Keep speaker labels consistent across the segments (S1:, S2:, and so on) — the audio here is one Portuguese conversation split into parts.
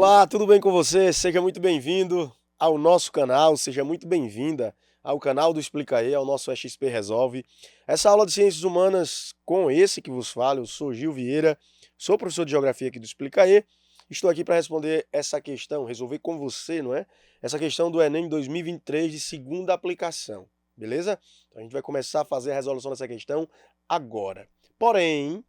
S1: Olá, tudo bem com você? Seja muito bem-vindo ao nosso canal, seja muito bem-vinda ao canal do Explica aí, ao nosso XP Resolve. Essa aula de Ciências Humanas com esse que vos falo, eu sou Gil Vieira, sou professor de Geografia aqui do Explica aí. Estou aqui para responder essa questão, resolver com você, não é? Essa questão do Enem 2023 de segunda aplicação, beleza? Então a gente vai começar a fazer a resolução dessa questão agora. Porém,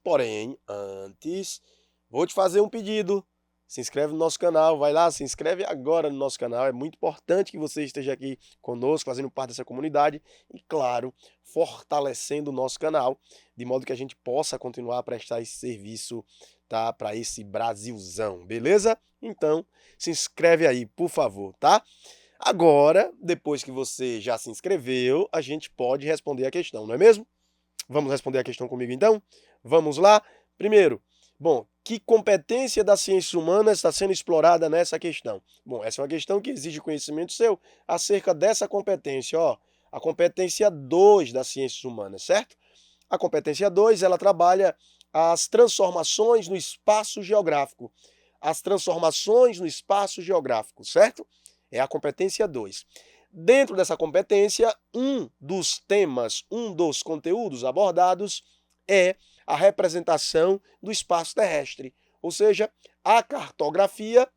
S1: antes, vou te fazer um pedido. Se inscreve no nosso canal, vai lá, se inscreve agora no nosso canal. É muito importante que você esteja aqui conosco, fazendo parte dessa comunidade e, claro, fortalecendo o nosso canal, de modo que a gente possa continuar a prestar esse serviço, tá, para esse Brasilzão, beleza? Então, se inscreve aí, por favor, tá? Agora, depois que você já se inscreveu, a gente pode responder a questão, não é mesmo? Vamos responder a questão comigo então? Vamos lá? Primeiro, bom, que competência das ciências humanas está sendo explorada nessa questão? Bom, essa é uma questão que exige conhecimento seu acerca dessa competência, ó. A competência 2 das ciências humanas, certo? A competência 2, ela trabalha as transformações no espaço geográfico. As transformações no espaço geográfico, certo? É a competência 2. Dentro dessa competência, um dos temas, um dos conteúdos abordados é a representação do espaço terrestre. Ou seja, a cartografia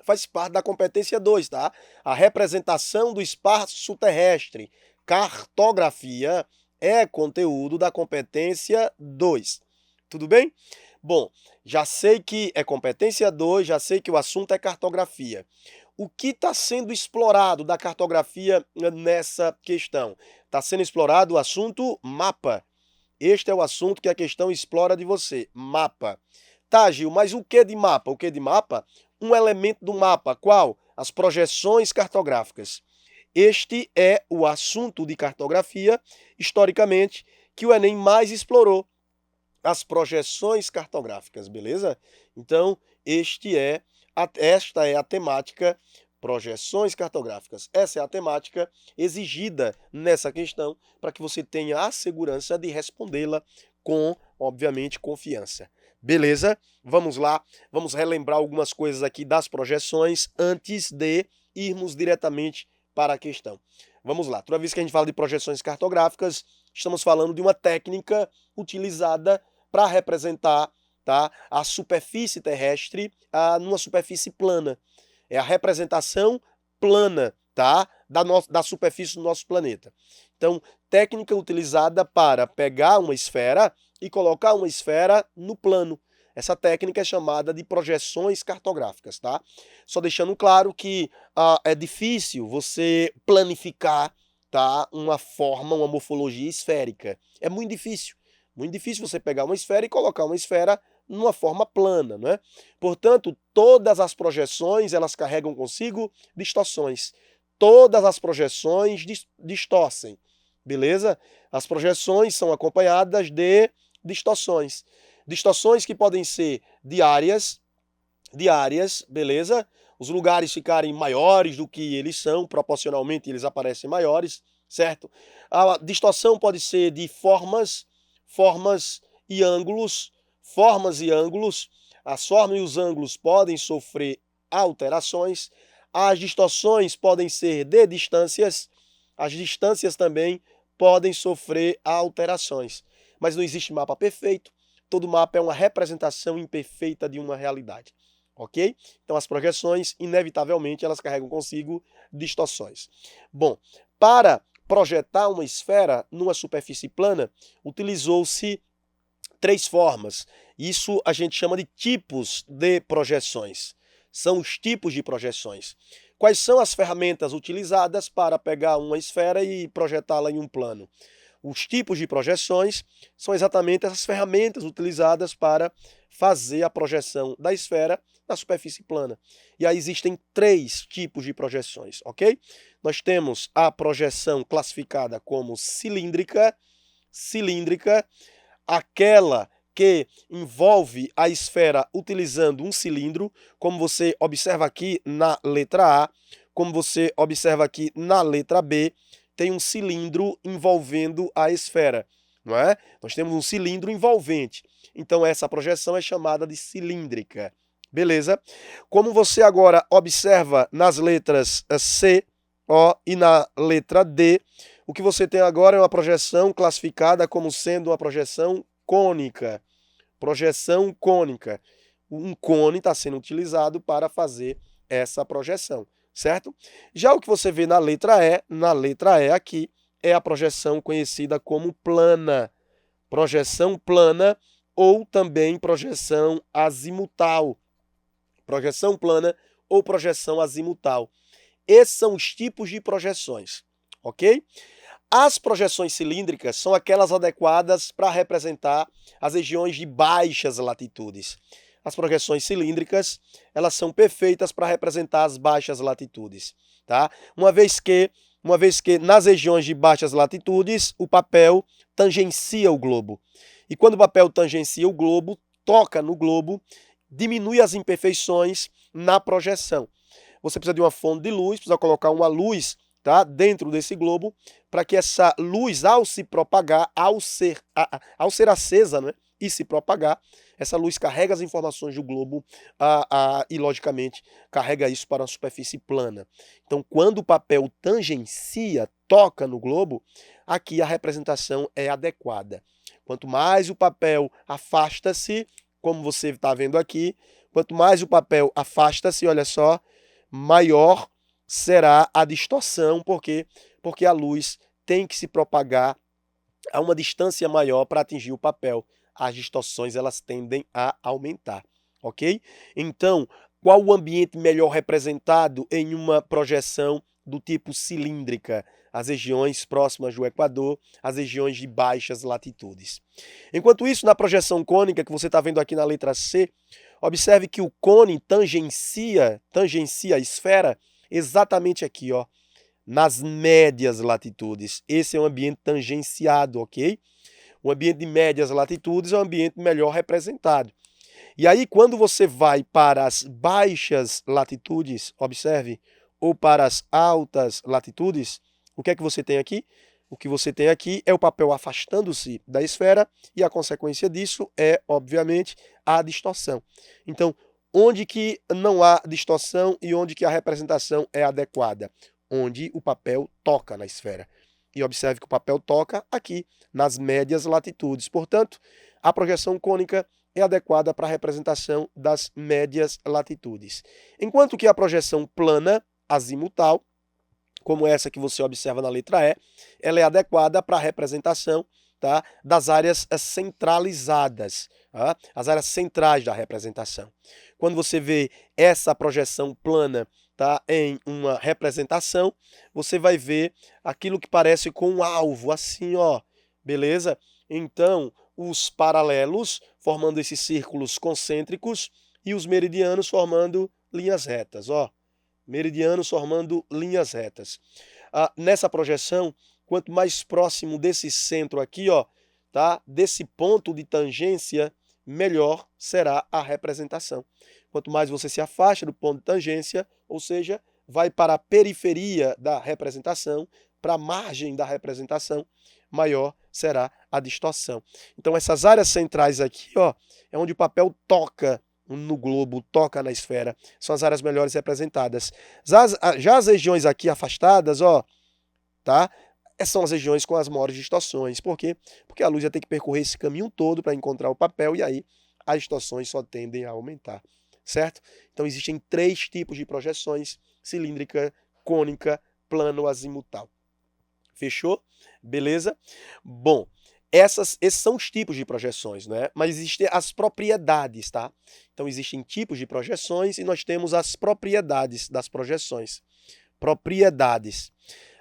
S1: faz parte da competência 2, tá? A representação do espaço terrestre. Cartografia é conteúdo da competência 2. Tudo bem? Bom, já sei que é competência 2, já sei que o assunto é cartografia. O que está sendo explorado da cartografia nessa questão? Está sendo explorado o assunto mapa. Este é o assunto que a questão explora de você, mapa. Tá, Gil, mas o que de mapa? O que de mapa? Um elemento do mapa, qual? As projeções cartográficas. Este é o assunto de cartografia, historicamente, que o Enem mais explorou, as projeções cartográficas, beleza? Então, esta é a temática projeções cartográficas. Essa é a temática exigida nessa questão para que você tenha a segurança de respondê-la com, obviamente, confiança. Beleza? Vamos lá, vamos relembrar algumas coisas aqui das projeções antes de irmos diretamente para a questão. Vamos lá, toda vez que a gente fala de projeções cartográficas, estamos falando de uma técnica utilizada para representar, tá, a superfície terrestre numa superfície plana. É a representação plana, tá, da superfície do nosso planeta. Então, técnica utilizada para pegar uma esfera e colocar uma esfera no plano. Essa técnica é chamada de projeções cartográficas, tá? Só deixando claro que é difícil você planificar, tá, uma forma, uma morfologia esférica. É muito difícil. Muito difícil você pegar uma esfera e colocar uma esfera numa forma plana, né? Portanto, todas as projeções, elas carregam consigo distorções. Todas as projeções distorcem, beleza? As projeções são acompanhadas de distorções. Distorções que podem ser diárias, beleza? Os lugares ficarem maiores do que eles são, proporcionalmente eles aparecem maiores, certo? A distorção pode ser de formas e ângulos, as formas e os ângulos podem sofrer alterações, as distorções podem ser de distâncias, as distâncias também podem sofrer alterações. Mas não existe mapa perfeito, todo mapa é uma representação imperfeita de uma realidade, ok? Então as projeções, inevitavelmente, elas carregam consigo distorções. Bom, para projetar uma esfera numa superfície plana, utilizou-se 3 formas. Isso a gente chama de tipos de projeções. São os tipos de projeções. Quais são as ferramentas utilizadas para pegar uma esfera e projetá-la em um plano? Os tipos de projeções são exatamente essas ferramentas utilizadas para fazer a projeção da esfera na superfície plana. E aí existem 3 tipos de projeções, ok? Nós temos a projeção classificada como cilíndrica, aquela que envolve a esfera utilizando um cilindro, como você observa aqui na letra A, como você observa aqui na letra B, tem um cilindro envolvendo a esfera, não é? Nós temos um cilindro envolvente. Então essa projeção é chamada de cilíndrica, Beleza? Como você agora observa nas letras C, O e na letra D, o que você tem agora é uma projeção classificada como sendo uma projeção cônica. Projeção cônica. Um cone está sendo utilizado para fazer essa projeção, certo? Já o que você vê na letra E aqui, é a projeção conhecida como plana. Projeção plana ou também projeção azimutal. Projeção plana ou projeção azimutal. Esses são os tipos de projeções, ok? As projeções cilíndricas são aquelas adequadas para representar as regiões de baixas latitudes. As projeções cilíndricas, elas são perfeitas para representar as baixas latitudes, tá? Uma vez que nas regiões de baixas latitudes, o papel tangencia o globo. E quando o papel tangencia o globo, toca no globo, diminui as imperfeições na projeção. Você precisa de uma fonte de luz, precisa colocar uma luz, tá, dentro desse globo, para que essa luz, ao se propagar, ao ser acesa, né, e se propagar, essa luz carrega as informações do globo e, logicamente, carrega isso para uma superfície plana. Então, quando o papel tangencia, toca no globo, aqui a representação é adequada. Quanto mais o papel afasta-se, como você está vendo aqui, quanto mais o papel afasta-se, olha só, maior será a distorção, porque a luz tem que se propagar a uma distância maior para atingir o papel. As distorções elas tendem a aumentar, ok? Então, qual o ambiente melhor representado em uma projeção do tipo cilíndrica? As regiões próximas do Equador, as regiões de baixas latitudes. Enquanto isso, na projeção cônica, que você está vendo aqui na letra C, observe que o cone tangencia a esfera exatamente aqui, ó, nas médias latitudes. Esse é um ambiente tangenciado, ok? O ambiente de médias latitudes é um ambiente melhor representado. E aí, quando você vai para as baixas latitudes, observe, ou para as altas latitudes, o que é que você tem aqui? O que você tem aqui é o papel afastando-se da esfera e a consequência disso é, obviamente, a distorção. Então, onde que não há distorção e onde que a representação é adequada? Onde o papel toca na esfera. E observe que o papel toca aqui, nas médias latitudes. Portanto, a projeção cônica é adequada para a representação das médias latitudes. Enquanto que a projeção plana, azimutal, como essa que você observa na letra E, ela é adequada para a representação, tá, das áreas centralizadas, tá? As áreas centrais da representação. Quando você vê essa projeção plana, tá, em uma representação, você vai ver aquilo que parece com um alvo, assim, ó, beleza? Então, os paralelos formando esses círculos concêntricos e os meridianos formando linhas retas, ó. Meridianos formando linhas retas. Nessa projeção, quanto mais próximo desse centro aqui, ó, tá, desse ponto de tangência, melhor será a representação. Quanto mais você se afasta do ponto de tangência, ou seja, vai para a periferia da representação, para a margem da representação, maior será a distorção. Então essas áreas centrais aqui, ó, é onde o papel toca no globo, toca na esfera, são as áreas melhores representadas. Já as regiões aqui afastadas, ó, tá? São as regiões com as maiores distorções. Por quê? Porque a luz vai ter que percorrer esse caminho todo para encontrar o papel e aí as distorções só tendem a aumentar, certo? Então existem 3 tipos de projeções: cilíndrica, cônica, plano azimutal. Fechou? Beleza? Bom, esses são os tipos de projeções, né? Mas existem as propriedades, tá? Então existem tipos de projeções e nós temos as propriedades das projeções. Propriedades.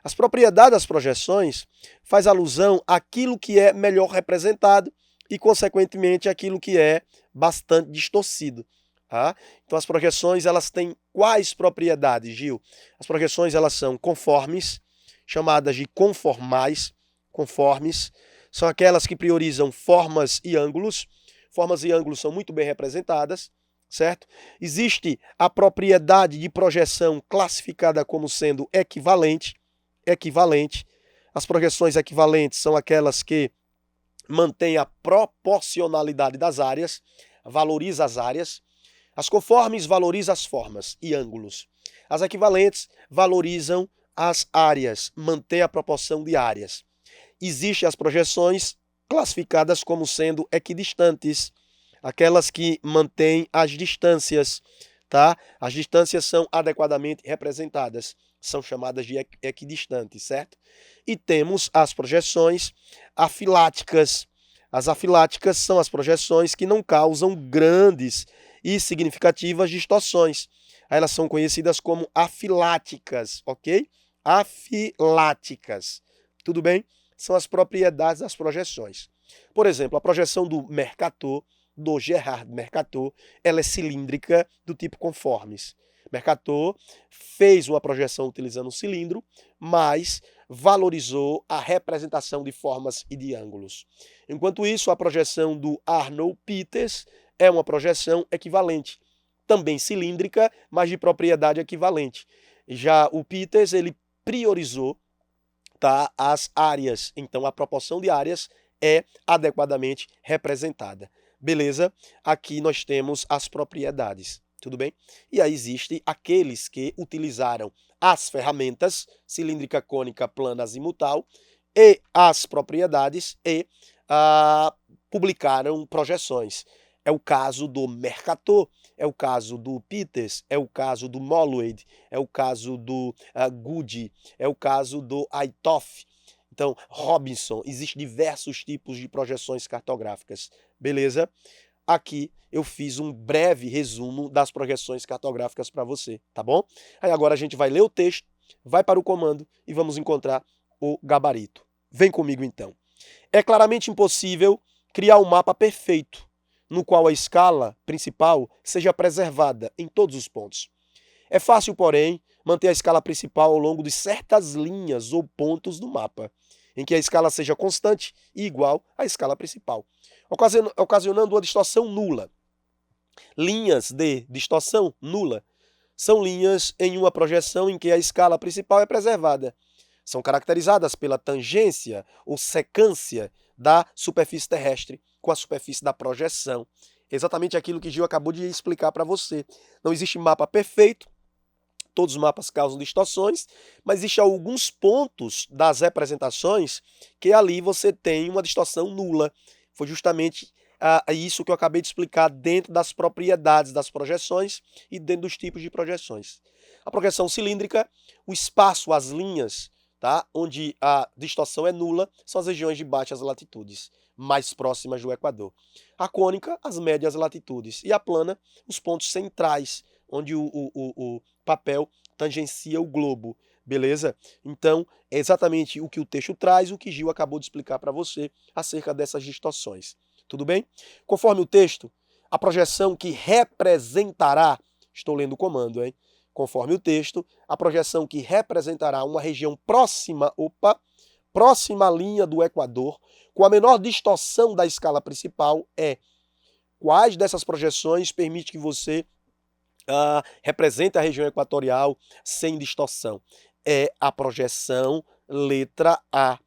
S1: As propriedades das projeções faz alusão àquilo que é melhor representado e, consequentemente, àquilo que é bastante distorcido. Tá? Então as projeções elas têm quais propriedades, Gil? As projeções elas são conformes, chamadas de conformais. Conformes são aquelas que priorizam formas e ângulos. Formas e ângulos são muito bem representadas, certo? Existe a propriedade de projeção classificada como sendo equivalente. As projeções equivalentes são aquelas que mantêm a proporcionalidade das áreas, valoriza as áreas. As conformes valorizam as formas e ângulos. As equivalentes valorizam as áreas, mantêm a proporção de áreas. Existem as projeções classificadas como sendo equidistantes, aquelas que mantêm as distâncias, tá? As distâncias são adequadamente representadas, são chamadas de equidistantes, certo? E temos as projeções afiláticas. As afiláticas são as projeções que não causam grandes e significativas distorções. Elas são conhecidas como afiláticas, ok? Afiláticas. Tudo bem? São as propriedades das projeções. Por exemplo, a projeção do Mercator, do Gerard Mercator, ela é cilíndrica do tipo conformes. Mercator fez uma projeção utilizando um cilindro, mas valorizou a representação de formas e de ângulos. Enquanto isso, a projeção do Arnold Peters é uma projeção equivalente, também cilíndrica, mas de propriedade equivalente. Já o Peters, ele priorizou, tá, as áreas, então a proporção de áreas é adequadamente representada. Beleza? Aqui nós temos as propriedades, tudo bem? E aí existem aqueles que utilizaram as ferramentas cilíndrica, cônica, plana, azimutal e as propriedades e publicaram projeções. É o caso do Mercator, é o caso do Peters, é o caso do Mollweed, é o caso do Goody, é o caso do Aitoff. Então, Robinson, existem diversos tipos de projeções cartográficas, beleza? Aqui eu fiz um breve resumo das projeções cartográficas para você, tá bom? Aí agora a gente vai ler o texto, vai para o comando e vamos encontrar o gabarito. Vem comigo então. É claramente impossível criar um mapa perfeito, no qual a escala principal seja preservada em todos os pontos. É fácil, porém, manter a escala principal ao longo de certas linhas ou pontos do mapa, em que a escala seja constante e igual à escala principal, ocasionando uma distorção nula. Linhas de distorção nula são linhas em uma projeção em que a escala principal é preservada. São caracterizadas pela tangência ou secância da superfície terrestre com a superfície da projeção. Exatamente aquilo que Gil acabou de explicar para você. Não existe mapa perfeito, todos os mapas causam distorções, mas existem alguns pontos das representações que ali você tem uma distorção nula. Foi justamente isso que eu acabei de explicar dentro das propriedades das projeções e dentro dos tipos de projeções. A projeção cilíndrica, o espaço, as linhas, tá, onde a distorção é nula, são as regiões de baixas latitudes, mais próximas do Equador. A cônica, as médias latitudes. E a plana, os pontos centrais, onde o papel tangencia o globo. Beleza? Então, é exatamente o que o texto traz, o que Gil acabou de explicar para você acerca dessas distorções. Tudo bem? Conforme o texto, a projeção que representará, estou lendo o comando, hein? Conforme o texto, a projeção que representará uma região próxima à linha do Equador, com a menor distorção da escala principal é: quais dessas projeções permite que você represente a região equatorial sem distorção? É a projeção letra A.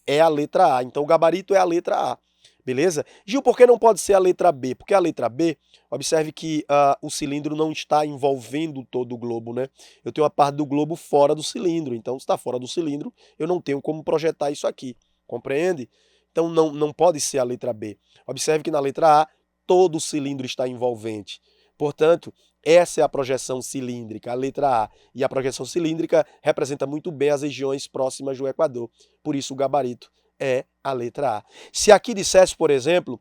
S1: É a letra A. Então o gabarito é a letra A. Beleza? Gil, por que não pode ser a letra B? Porque a letra B, observe que o cilindro não está envolvendo todo o globo, né? Eu tenho a parte do globo fora do cilindro, então se está fora do cilindro, eu não tenho como projetar isso aqui, compreende? Então não pode ser a letra B. Observe que na letra A, todo o cilindro está envolvente. Portanto, essa é a projeção cilíndrica, a letra A. E a projeção cilíndrica representa muito bem as regiões próximas do Equador. Por isso o gabarito é a letra A. Se aqui dissesse, por exemplo,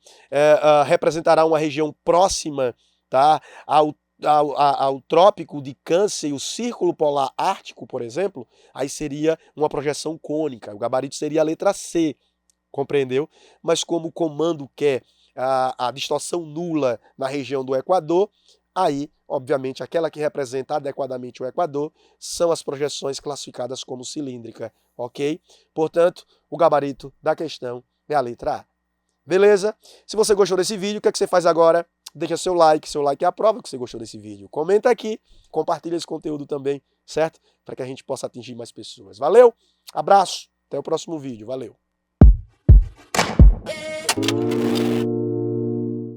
S1: representará uma região próxima, tá, ao trópico de Câncer e o círculo polar ártico, por exemplo, aí seria uma projeção cônica. O gabarito seria a letra C, compreendeu? Mas como o comando quer a distorção nula na região do Equador, aí, obviamente, aquela que representa adequadamente o Equador são as projeções classificadas como cilíndrica, ok? Portanto, o gabarito da questão é a letra A. Beleza? Se você gostou desse vídeo, o que é que você faz agora? Deixa seu like é a prova que você gostou desse vídeo. Comenta aqui, compartilha esse conteúdo também, certo? Para que a gente possa atingir mais pessoas. Valeu? Abraço, até o próximo vídeo. Valeu!